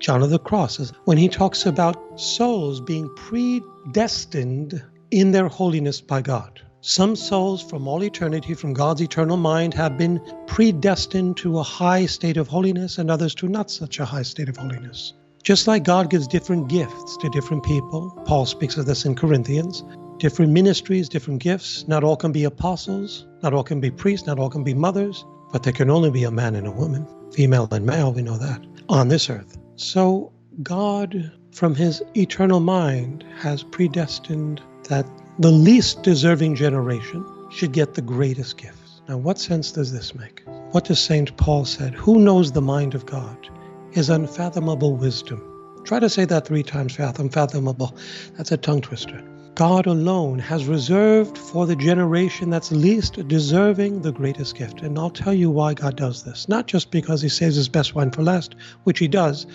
John of the Cross, is when he talks about souls being predestined in their holiness by God. Some souls from all eternity, from God's eternal mind, have been predestined to a high state of holiness and others to not such a high state of holiness. Just like God gives different gifts to different people, Paul speaks of this in Corinthians, different ministries, different gifts. Not all can be apostles, not all can be priests, not all can be mothers, but there can only be a man and a woman, female and male, we know that, on this earth. So God, from his eternal mind, has predestined that the least deserving generation should get the greatest gifts. Now, what sense does this make? What does St. Paul said? Who knows the mind of God? His unfathomable wisdom. Try to say that 3 times, unfathomable. That's a tongue twister. God alone has reserved for the generation that's least deserving the greatest gift. And I'll tell you why God does this. Not just because he saves his best wine for last, which he does,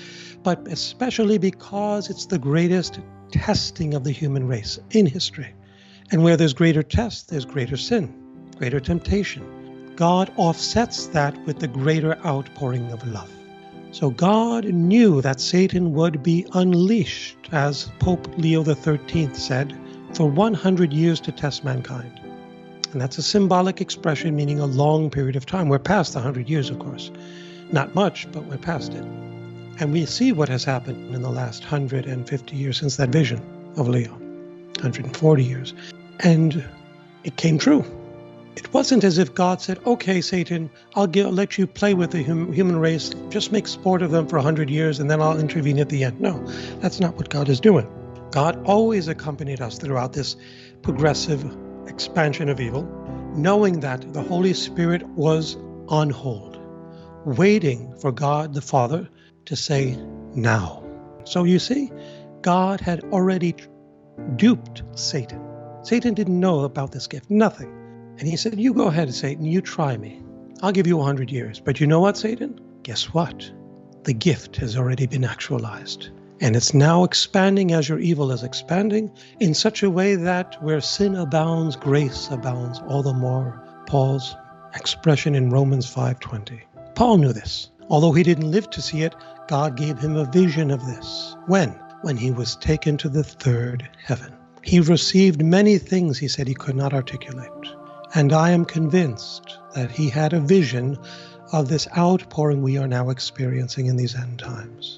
but especially because it's the greatest testing of the human race in history. And where there's greater test, there's greater sin, greater temptation. God offsets that with the greater outpouring of love. So God knew that Satan would be unleashed, as Pope Leo XIII said, for 100 years to test mankind. And that's a symbolic expression meaning a long period of time. We're past the 100 years, of course. Not much, but we're past it. And we see what has happened in the last 150 years since that vision of Leo, 140 years. And it came true. It wasn't as if God said, okay, Satan, I'll let you play with the human race, just make sport of them for 100 years, and then I'll intervene at the end. No, that's not what God is doing. God always accompanied us throughout this progressive expansion of evil, knowing that the Holy Spirit was on hold, waiting for God the Father to say, now. So you see, God had already duped Satan. Satan didn't know about this gift, nothing. And he said, you go ahead, Satan, you try me. I'll give you 100 years. But you know what, Satan? Guess what? The gift has already been actualized. And it's now expanding as your evil is expanding in such a way that where sin abounds, grace abounds all the more. Paul's expression in Romans 5:20. Paul knew this. Although he didn't live to see it, God gave him a vision of this. When? When he was taken to the third heaven. He received many things, he said, he could not articulate. And I am convinced that he had a vision of this outpouring we are now experiencing in these end times.